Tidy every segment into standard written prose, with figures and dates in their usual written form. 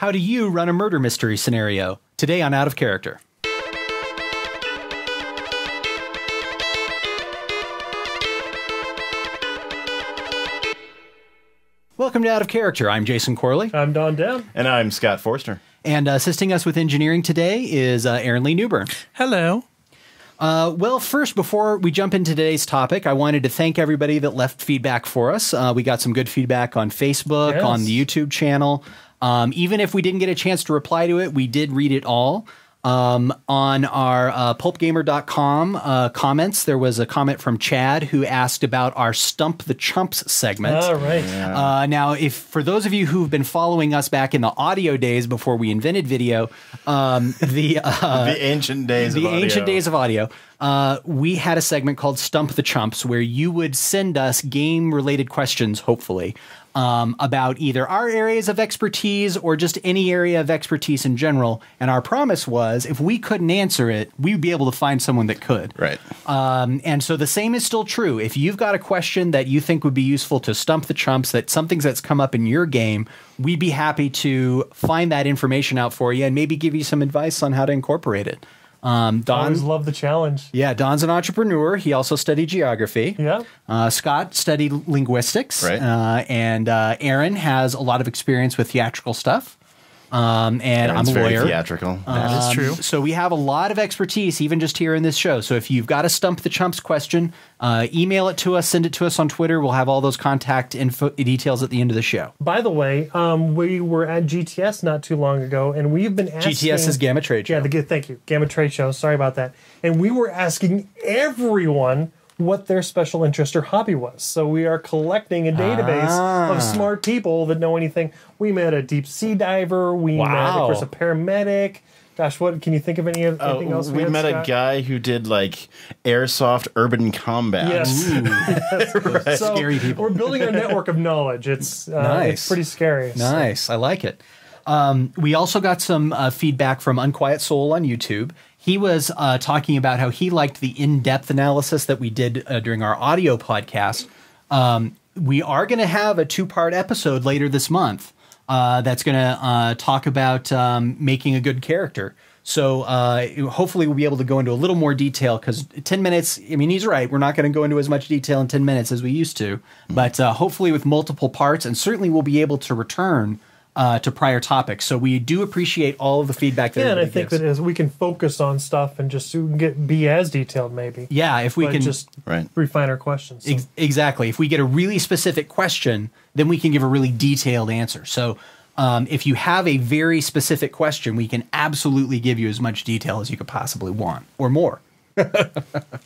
How do you run a murder mystery scenario? Today on Out of Character. Welcome to Out of Character. I'm Jason Corley. I'm Don Down. And I'm Scott Forster. And assisting us with engineering today is Aaron Lee Newburn. Hello. Well, first, before we jump into today's topic, I wanted to thank everybody that left feedback for us. We got some good feedback on Facebook, Yes. on the YouTube channel. Even if we didn't get a chance to reply to it, we did read it all. On our pulpgamer.com comments, there was a comment from Chad who asked about our Stump the Chumps segment. All right. Yeah. Now, if for those of you who've been following us back in the audio days before we invented video, The ancient days of audio. We had a segment called Stump the Chumps where you would send us game-related questions, hopefully, about either our areas of expertise or just any area of expertise in general. And our promise was if we couldn't answer it, we'd be able to find someone that could. Right. And so the same is still true. If you've got a question that you think would be useful to stump the chumps, that something that's come up in your game, we'd be happy to find that information out for you and maybe give you some advice on how to incorporate it. I always Don, love the challenge. yeah, Don's an entrepreneur. He also studied geography. Yeah. Scott studied linguistics. Right. And Aaron has a lot of experience with theatrical stuff. And Aaron's I'm a very lawyer. theatrical. That is true. So we have a lot of expertise, even just here in this show. So if you've got a Stump the Chumps question, email it to us, send it to us on Twitter. We'll have all those contact info details at the end of the show. By the way, we were at GTS not too long ago, and we've been asking... GTS is Gamma Trade Show. Yeah, thank you. Gamma Trade Show. Sorry about that. And we were asking everyone what their special interest or hobby was. So we are collecting a database of smart people that know anything. We met a deep sea diver. We met, of course, a paramedic. Gosh, what can you think of anything else? We had, met Scott? a guy who did like airsoft urban combat. Yes. Right. So Scary people. we're building our network of knowledge. It's Nice. It's pretty scary. So- Nice. I like it. We also got some feedback from Unquiet Soul on YouTube. He was talking about how he liked the in-depth analysis that we did during our audio podcast. We are going to have a 2-part episode later this month that's going to talk about making a good character. So hopefully we'll be able to go into a little more detail because 10 minutes, I mean, he's right. We're not going to go into as much detail in 10 minutes as we used to. But hopefully with multiple parts, and certainly we'll be able to return to prior topics. So we do appreciate all of the feedback that Yeah, and I everybody think gives. that as we can focus on stuff and just be as detailed, maybe. Yeah, if we But can just Right. refine our questions. So. Exactly. If we get a really specific question, then we can give a really detailed answer. So if you have a very specific question, we can absolutely give you as much detail as you could possibly want or more.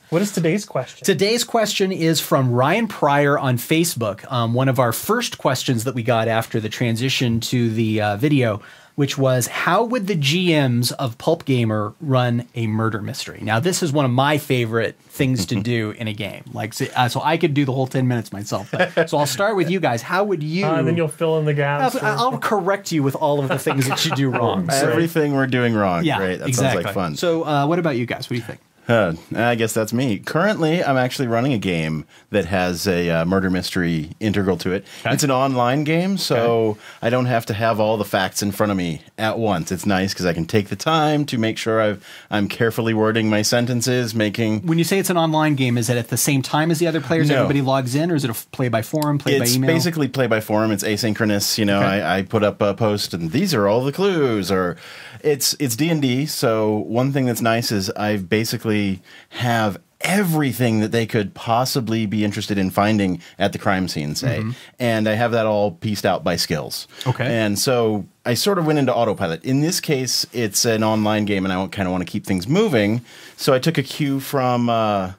What is today's question? Today's question is from Ryan Pryor on Facebook. One of our first questions that we got after the transition to the video, which was, how would the GMs of Pulp Gamer run a murder mystery? Now, this is one of my favorite things to do in a game. Like, so I could do the whole 10 minutes myself. So I'll start with you guys. How would you... And then you'll fill in the gaps. I'll correct you with all of the things that you do wrong. So, Everything we're doing wrong. yeah, Great. That exactly. sounds like fun. So what about you guys? What do you think? I guess that's me. Currently, I'm actually running a game that has a murder mystery integral to it. Okay. It's an online game, so I don't have to have all the facts in front of me at once. It's nice because I can take the time to make sure I'm carefully wording my sentences, making... When you say it's an online game, is it at the same time as the other players? No. Everybody logs in, or is it a play by forum, play by It's email? basically play by forum. It's asynchronous. You know, Okay. I put up a post and these are all the clues. Or it's D&D. So one thing that's nice is I basically have everything that they could possibly be interested in finding at the crime scene, say. And I have that all pieced out by skills. Okay. And so I sort of went into autopilot. In this case, it's an online game and I kind of want to keep things moving. So I took a cue from...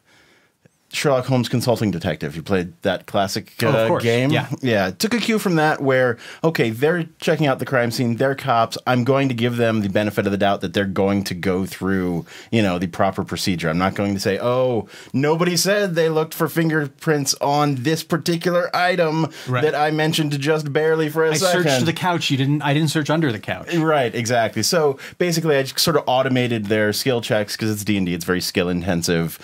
Sherlock Holmes Consulting Detective. You played that classic of course. game? Yeah. Took a cue from that where, okay, they're checking out the crime scene. They're cops. I'm going to give them the benefit of the doubt that they're going to go through, the proper procedure. I'm not going to say, oh, nobody said they looked for fingerprints on this particular item that I mentioned just barely for a second. I searched the couch. I didn't search under the couch. Right, exactly. So basically, I just sort of automated their skill checks because it's D&D. It's very skill intensive.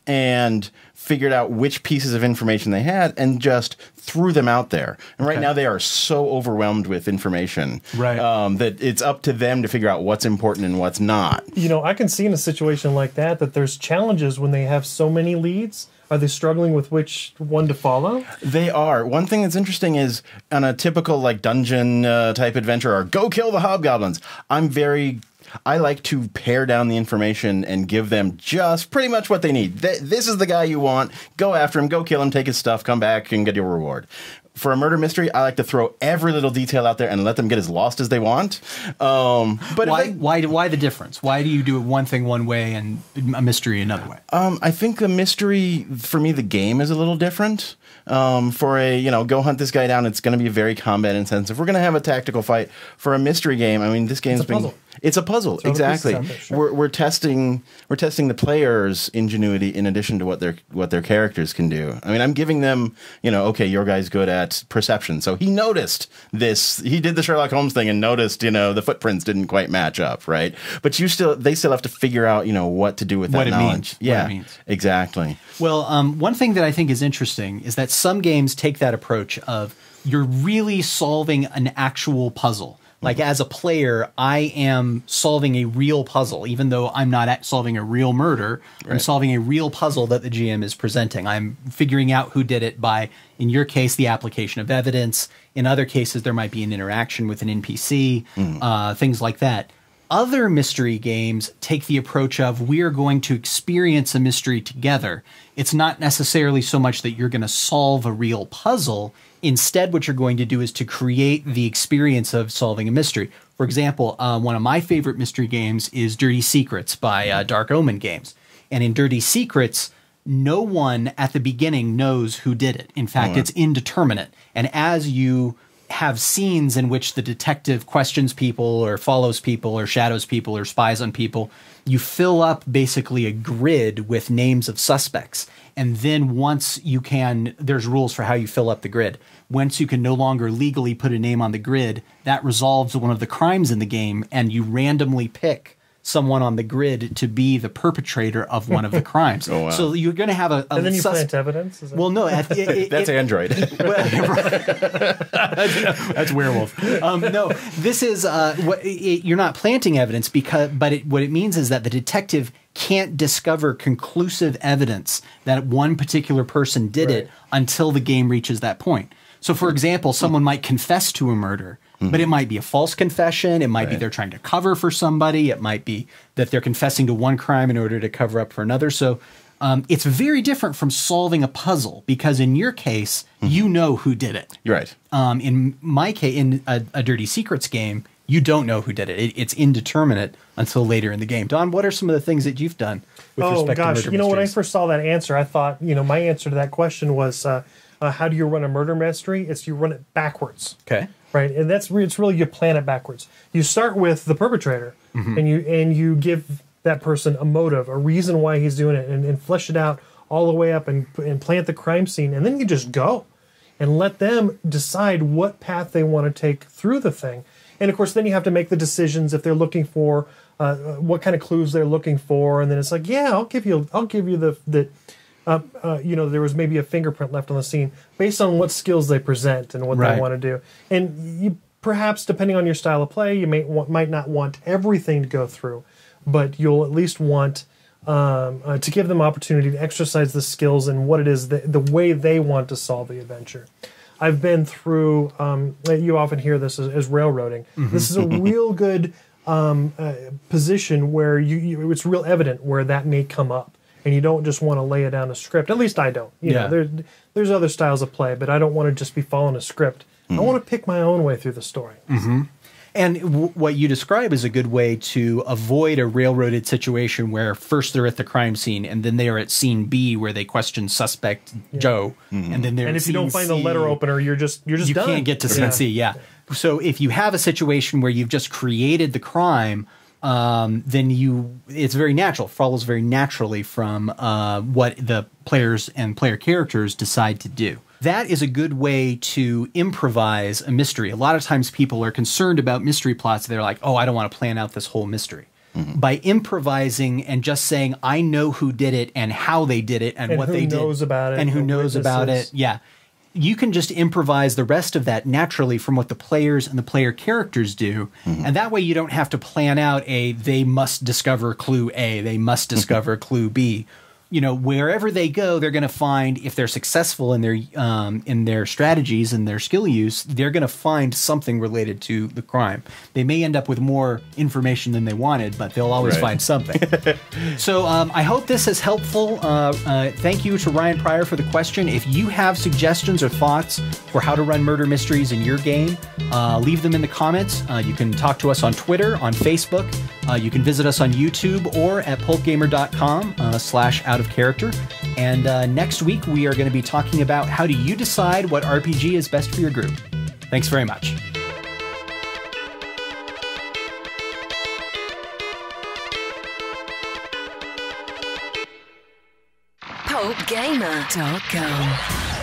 and figured out which pieces of information they had and just threw them out there. And right now they are so overwhelmed with information that it's up to them to figure out what's important and what's not. You know, I can see in a situation like that there's challenges when they have so many leads. Are they struggling with which one to follow? They are. One thing that's interesting is on a typical like dungeon type adventure or go kill the hobgoblins, I like to pare down the information and give them just pretty much what they need. This is the guy you want. Go after him. Go kill him. Take his stuff. Come back and get your reward. For a murder mystery, I like to throw every little detail out there and let them get as lost as they want. But why the difference? Why do you do one thing one way and a mystery another way? I think the mystery, for me, the game is a little different. For a, go hunt this guy down, it's going to be very combat intensive. We're going to have a tactical fight. For a mystery game, I mean, this game's it's a puzzle, exactly. There, sure. We're testing the player's ingenuity in addition to what their characters can do. I mean, I'm giving them, okay, your guy's good at perception, so he noticed this. He did the Sherlock Holmes thing and noticed, the footprints didn't quite match up, right? But they still have to figure out, what to do with that knowledge. What it means. Exactly. Well, one thing that I think is interesting is that some games take that approach of you're really solving an actual puzzle. Like as a player, I am solving a real puzzle, even though I'm not solving a real murder. Right. I'm solving a real puzzle that the GM is presenting. I'm figuring out who did it by, in your case, the application of evidence. In other cases, there might be an interaction with an NPC, things like that. Other mystery games take the approach of we're going to experience a mystery together. It's not necessarily so much that you're going to solve a real puzzle. Instead, what you're going to do is to create the experience of solving a mystery. For example, one of my favorite mystery games is Dirty Secrets by Dark Omen Games. And in Dirty Secrets, no one at the beginning knows who did it. In fact, it's indeterminate. And as you have scenes in which the detective questions people or follows people or shadows people or spies on people, you fill up basically a grid with names of suspects. And then once you can, there's rules for how you fill up the grid. Once you can no longer legally put a name on the grid, that resolves one of the crimes in the game, and you randomly pick someone on the grid to be the perpetrator of one of the crimes. Oh, wow. So you're going to have a and then you plant evidence? Well, no. That's Android. That's werewolf. No, this is you're not planting evidence what it means is that the detective can't discover conclusive evidence that one particular person did it until the game reaches that point. So, for example, someone might confess to a murder, but it might be a false confession. It might be they're trying to cover for somebody. It might be that they're confessing to one crime in order to cover up for another. So it's very different from solving a puzzle because in your case, you know who did it. You're right. In my case, in a Dirty Secrets game, you don't know who did it. It's indeterminate until later in the game. Don, what are some of the things that you've done with respect to murder mysteries? When I first saw that answer, I thought, my answer to that question was, how do you run a murder mystery? It's you run it backwards. Okay. Right, and it's really you plan it backwards. You start with the perpetrator, and you give that person a motive, a reason why he's doing it, and flesh it out all the way up and plant the crime scene, and then you just go and let them decide what path they want to take through the thing. And of course, then you have to make the decisions if they're looking for what kind of clues they're looking for, and then it's like, yeah, I'll give you the there was maybe a fingerprint left on the scene based on what skills they present and what they want to do. And you perhaps, depending on your style of play, you might not want everything to go through, but you'll at least want to give them opportunity to exercise the skills and what it is, the way they want to solve the adventure. I've been through, you often hear this as railroading. This is a real good position where it's real evident where that may come up. And you don't just want to lay it down a script. At least I don't. There's other styles of play, but I don't want to just be following a script. I want to pick my own way through the story. And what you describe is a good way to avoid a railroaded situation where first they're at the crime scene and then they are at scene B where they question suspect Joe, and then they're. And if you don't find the letter opener, you're just done. You can't get to scene C. Yeah. So if you have a situation where you've just created the crime. Then it's very natural, follows very naturally from what the players and player characters decide to do. That is a good way to improvise a mystery. A lot of times people are concerned about mystery plots. They're like, oh, I don't want to plan out this whole mystery. by improvising and just saying, I know who did it and how they did it and what they did. And who knows about it. And who knows about it. Yeah. You can just improvise the rest of that naturally from what the players and the player characters do. And that way you don't have to plan out they must discover clue A, they must discover clue B. You know, wherever they go, they're going to find, if they're successful in their strategies and their skill use, they're going to find something related to the crime. They may end up with more information than they wanted, but they'll always find something. So I hope this is helpful. Thank you to Ryan Pryor for the question. If you have suggestions or thoughts for how to run murder mysteries in your game, leave them in the comments. You can talk to us on Twitter, on Facebook. You can visit us on YouTube or at pulpgamer.com/out-of-character. And next week, we are going to be talking about how do you decide what RPG is best for your group. Thanks very much. pulpgamer.com